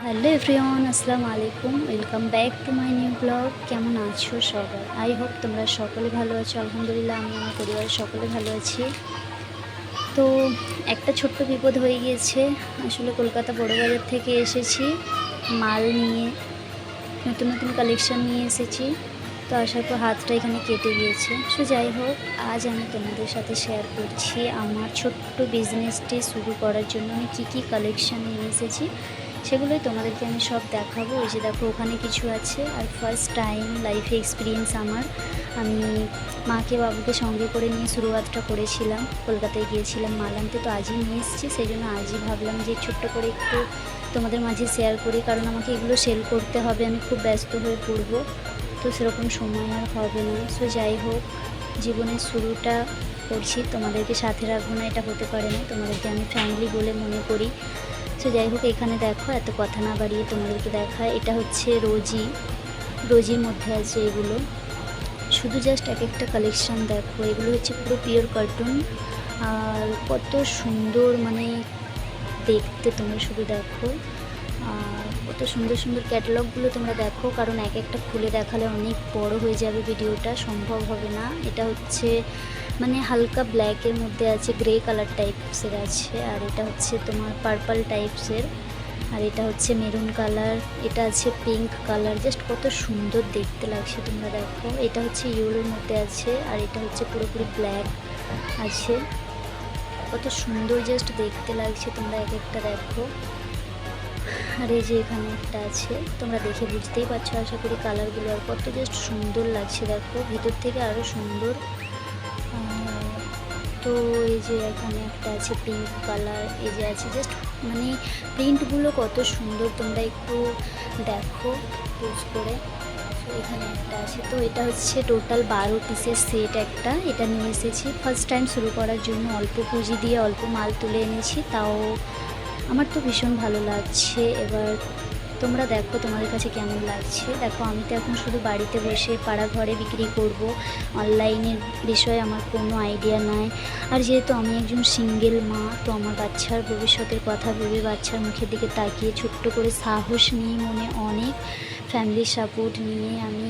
Hello everyone, আসসালামু আলাইকুম। Welcome back to my new blog. কেমন আছো সবাই? আই হোপ তোমরা সকলে ভালো আছো। আলহামদুলিল্লাহ, আমি আমার পরিবারের সকলে ভালো আছি। তো একটা ছোট্ট বিপদ হয়ে গিয়েছে। আসলে কলকাতা বড়বাজার থেকে এসেছি মাল নিয়ে, নতুন নতুন কালেকশান নিয়ে এসেছি। তো আসার পর হাতটা এখানে কেটে গিয়েছে। সো যাই হোক, আজ আমি তোমাদের সাথে শেয়ার করছি আমার ছোট্ট বিজনেসটি শুরু করার জন্য আমি কী কী কালেকশান নিয়ে এসেছি, সেগুলোই তোমাদেরকে আমি সব দেখাবো। এই যে দেখো, ওখানে কিছু আছে। আর ফার্স্ট টাইম লাইফে এক্সপিরিয়েন্স আমার। আমি মাকে বাবুকে সঙ্গে করে নিয়ে শুরুয়াতটা করেছিলাম। কলকাতায় গিয়েছিলাম মাল আনতে, তো আজই নিয়ে এসেছি। সেই জন্য আজই ভাবলাম যে ছোট্ট করে একটু তোমাদের মাঝে শেয়ার করি, কারণ আমাকে এগুলো সেল করতে হবে, আমি খুব ব্যস্ত হয়ে পড়বো, তো সেরকম সময় আর হবে না। সো যাই হোক, জীবনের শুরুটা করছি, তোমাদেরকে সাথে রাখবো না এটা হতে পারে না। তোমাদেরকে আমি ফ্যামিলি বলে মনে করি। সো যাই হোক, এখানে দেখো, এত কথা না বাড়িয়ে তোমাদেরকে দেখায়। এটা হচ্ছে রোজির মধ্যে আছে এগুলো। শুধু জাস্ট এক একটা কালেকশান দেখো। এগুলো হচ্ছে পুরো পিওর কটন, আর কত সুন্দর মানে দেখতে, তোমরা শুধু দেখো। আর কত সুন্দর সুন্দর ক্যাটালগগুলো তোমরা দেখো, কারণ এক একটা খুলে দেখালে অনেক বড় হয়ে যাবে, ভিডিওটা সম্ভব হবে না। এটা হচ্ছে মানে হালকা ব্ল্যাকের মধ্যে আছে, গ্রে কালার টাইপসের আছে। আর এটা হচ্ছে তোমার পার্পল টাইপসের। আর এটা হচ্ছে মেরুন কালার, এটা আছে পিঙ্ক কালার। জাস্ট কত সুন্দর দেখতে লাগছে, তোমরা দেখো। এটা হচ্ছে ইউলোর মধ্যে আছে, আর এটা হচ্ছে পুরোপুরি ব্ল্যাক আছে। কত সুন্দর জাস্ট দেখতে লাগছে, তোমরা এক একটা দেখো। আর এই যে এখানে একটা আছে, তোমরা দেখে বুঝতেই পারছো আশা করি কালারগুলো। আর কত জাস্ট সুন্দর লাগছে দেখো, ভিতর থেকে আরও সুন্দর। তো এই যে এখানে একটা আছে পিঙ্ক কালার, এই যে আছে জাস্ট মানে প্রিন্টগুলো কত সুন্দর, তোমরা একটু দেখো ইউজ করে। তো এখানে একটা আছে। তো এটা হচ্ছে টোটাল 12 পিসের সেট একটা, এটা নিয়ে এসেছি ফার্স্ট টাইম শুরু করার জন্য। অল্প পুঁজি দিয়ে অল্প মাল তুলে এনেছি, তাও আমার তো ভীষণ ভালো লাগছে। এবার তোমরা দেখো তোমাদের কাছে কেমন লাগছে। দেখো, আমি তো এখন শুধু বাড়িতে বসে পাড়া ঘরে বিক্রি করব, অনলাইনের বিষয়ে আমার কোনো আইডিয়া নাই। আর যেহেতু আমি একজন সিঙ্গেল মা, তো আমার বাচ্চার ভবিষ্যতের কথা ভেবে, বাচ্চার মুখের দিকে তাকিয়ে ছোট্ট করে সাহস নিয়ে, মনে অনেক ফ্যামিলির সাপোর্ট নিয়ে আমি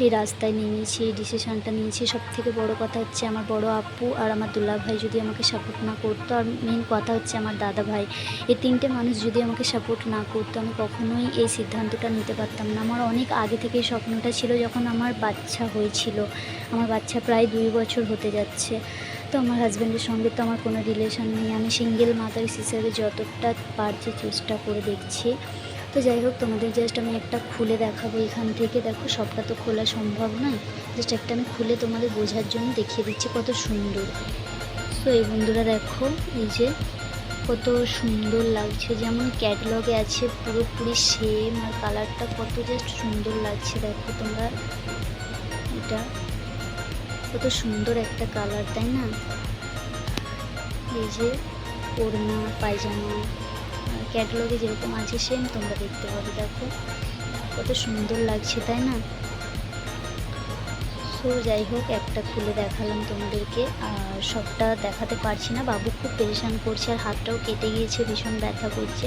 এই রাস্তায় নেমেছি, এই ডিসিশানটা নিয়েছি। সবথেকে বড় কথা হচ্ছে আমার বড় আপু আর আমার দুলা ভাই যদি আমাকে সাপোর্ট না করতো, আর মেন কথা হচ্ছে আমার দাদা ভাই, এই তিনটে মানুষ যদি আমাকে সাপোর্ট না করতো, আমি কখনোই এই সিদ্ধান্তটা নিতে পারতাম না। আমার অনেক আগে থেকেই স্বপ্নটা ছিল, যখন আমার বাচ্চা হয়েছিল। আমার বাচ্চা প্রায় 2 বছর হতে যাচ্ছে। তো আমার হাজব্যান্ডের সঙ্গে তো আমার কোনো রিলেশন নেই, আমি সিঙ্গেল মাদার হিসেবে যতটা পারছি চেষ্টা করে দেখছি। তো যাই হোক, তোমাদের জাস্ট আমি একটা খুলে দেখাবো এখান থেকে। দেখো, সবটা তো খোলা সম্ভব নয়, জাস্ট একটা আমি খুলে তোমাদের বোঝার জন্য দেখিয়ে দিচ্ছি কত সুন্দর। তো এই বন্ধুরা দেখো, এই যে কত সুন্দর লাগছে, যেমন ক্যাটালগে আছে পুরোপুরি সেম। আর কালারটা কত জাস্ট সুন্দর লাগছে, দেখো তোমরা। এটা কত সুন্দর একটা কালার, তাই না? এই যে ওড়না পায়জামা, ক্যাটালগে যেরকম আছে সেম তোমরা দেখতে পাবে। দেখো কত সুন্দর লাগছে, তাই না? সো যাই হোক, একটা খুলে দেখালাম তোমাদেরকে, আর সবটা দেখাতে পারছি না, বাবু খুব পেরেশান করছে, আর হাতটাও কেটে গিয়েছে, ভীষণ ব্যথা করছে।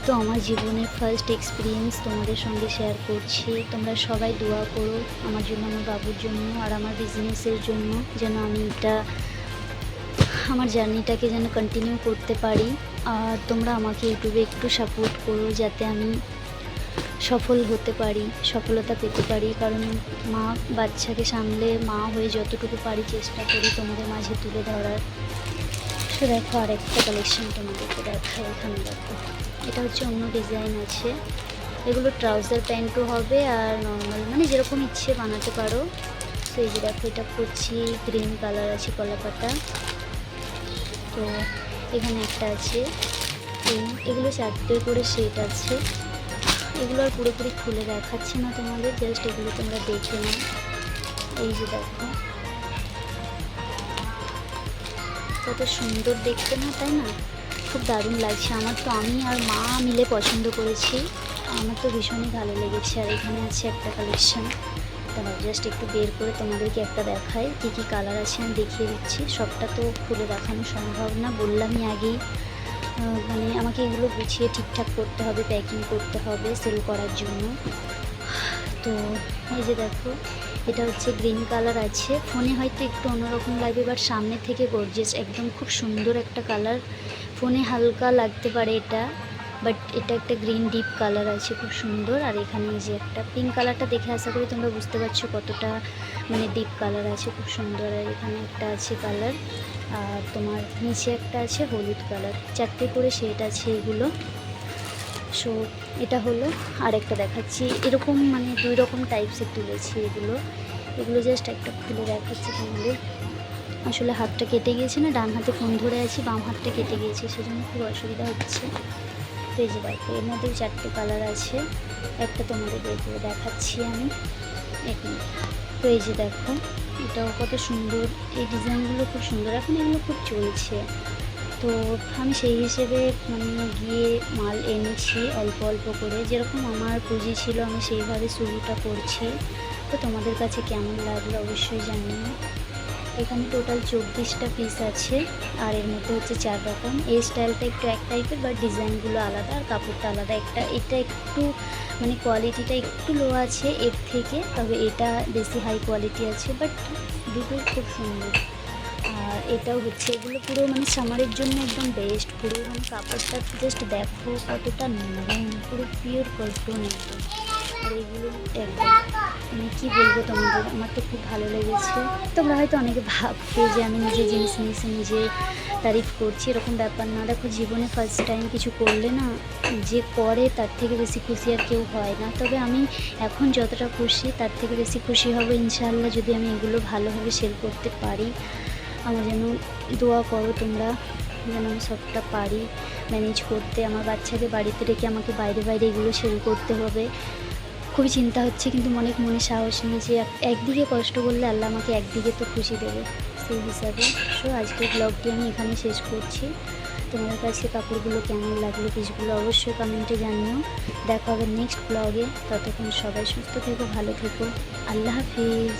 তো আমার জীবনের ফার্স্ট এক্সপিরিয়েন্স তোমাদের সঙ্গে শেয়ার করছি। তোমরা সবাই দোয়া করো আমার জন্য, আমার বাবুর জন্য, আর আমার বিজনেসের জন্য, যেন আমি এটা আমার জার্নিটাকে যেন কন্টিনিউ করতে পারি। আর তোমরা আমাকে ইউটিউবে একটু সাপোর্ট করো, যাতে আমি সফল হতে পারি, সফলতা পেতে পারি। কারণ মা বাচ্চাকে সামলে মা হয়ে যতটুকু পারি চেষ্টা করি তোমাদের মাঝে তুলে ধরার। সো দেখো, আরেকটা কালেকশন তোমাদেরকে দেখো। এখানে দেখো, এটা হচ্ছে অন্য ডিজাইন আছে। এগুলো ট্রাউজার প্যান্টও হবে, আর নর্মাল মানে যেরকম ইচ্ছে বানাতে পারো। তো এই যে দেখো, এটা করছি গ্রিন কালার আছে, কলাপাতা। তো এখানে একটা আছে, এগুলো 4টে করে সেট আছে। এগুলো আর পুরোপুরি খুলে দেখাচ্ছি না তোমাদের, জাস্ট এগুলো তোমরা দেখে নাও। এই যে দেখো, কত সুন্দর দেখতে না, তাই না? খুব দারুণ লাগছে আমার তো, আমি আর মা মিলে পছন্দ করেছি, আমার তো ভীষণই ভালো লেগেছে। আর এখানে আছে একটা কালেকশান, দাঁড়াও জাস্ট একটু বের করে তোমাদেরকে একটা দেখাই, কী কী কালার আছে আমি দেখিয়ে দিচ্ছি। সবটা তো খুলে দেখানো সম্ভব না, বললামই আগেই। মানে আমাকে এগুলো গুছিয়ে ঠিকঠাক করতে হবে, প্যাকিং করতে হবে সেল করার জন্য। তো এই যে দেখো, এটা হচ্ছে গ্রিন কালার আছে, ফোনে হয়তো একটু অন্যরকম লাগবে, বাট সামনে থেকে গর্জিয়াস, একদম খুব সুন্দর একটা কালার। ফোনে হালকা লাগতে পারে এটা, বাট এটা একটা গ্রিন ডিপ কালার আছে, খুব সুন্দর। আর এখানে এই যে একটা পিঙ্ক কালারটা দেখে আশা করি তোমরা বুঝতে পারছো কতটা মানে ডিপ কালার আছে, খুব সুন্দর। আর এখানে একটা আছে কালার, আর তোমার নিচে একটা আছে হলুদ কালার, 4টে করে শেড আছে এগুলো। সো এটা হলো, আর একটা দেখাচ্ছি, এরকম মানে 2 রকম টাইপসের তুলেছি এগুলো। এগুলো জাস্ট একটা খুলে দেখাচ্ছি তোমাদের। আসলে হাতটা কেটে গিয়েছে না, ডান হাতে ফোন ধরে আছি, বাম হাতটা কেটে গিয়েছে, সেজন্য খুব অসুবিধা হচ্ছে। তো এই যে দেখো, এর মধ্যেও 4টে কালার আছে, একটা তোমাদের দেখাচ্ছি আমি এখানে। তো এই যে দেখো, এটাও কত সুন্দর, এই ডিজাইনগুলো খুব সুন্দর, এখন এগুলো খুব চলছে। তো আমি সেই হিসেবে মানে গিয়ে মাল এনেছি অল্প অল্প করে, যেরকম আমার পুঁজি ছিল আমি সেইভাবে শুরুটা করছি। তো তোমাদের কাছে কেমন লাগলো অবশ্যই জানিও। এখানে টোটাল 24টা পিস আছে, আর এর মধ্যে হচ্ছে 4 রকম। এই স্টাইলটা একটু এক টাইপের, বাট ডিজাইনগুলো আলাদা আর কাপড়টা আলাদা। এটা একটু মানে কোয়ালিটিটা একটু লো আছে এর থেকে, তবে এটা বেশি হাই কোয়ালিটি আছে, বাট দুটোই খুব সুন্দর। আর এটাও হচ্ছে, এগুলো পুরো মানে সামারের জন্য একদম বেস্ট। পুরো মানে কাপড়টা জাস্ট দেখো কতটা নরম, পুরো পিওর কটন একদম। আর এগুলো একদম মানে কী বলবো তোমাদের, আমার তো খুব ভালো লেগেছে। তোমরা হয়তো অনেকে ভাববে যে আমি নিজে জিনিস নিয়েছি নিজে তারিফ করছি, এরকম ব্যাপার না। দেখো, জীবনে ফার্স্ট টাইম কিছু করলে না, যে করে তার থেকে বেশি খুশি আর কেউ হয় না। তবে আমি এখন যতটা খুশি তার থেকে বেশি খুশি হব ইনশাআল্লাহ যদি আমি এগুলো ভালোভাবে সেল করতে পারি। আমার যেন দোয়া করো তোমরা, যেন আমি সবটা পারি ম্যানেজ করতে। আমার বাচ্চাকে বাড়িতে রেখে আমাকে বাইরে বাইরে এগুলো সেল করতে হবে, খুবই চিন্তা হচ্ছে, কিন্তু মনে সাহস নেই যে একদিকে কষ্ট করলে আল্লাহ আমাকে একদিকে তো খুশি দেবে, সেই হিসাবে। সো আজকের ব্লগটি আমি এখানে শেষ করছি। তোমাদের কাছে কাপড়গুলো কেমন লাগলো পিসগুলো অবশ্যই কমেন্টে জানিও। দেখা হবে নেক্সট ব্লগে, ততক্ষণ সবাই সুস্থ থেকো, ভালো থেকো, আল্লাহ হাফিজ।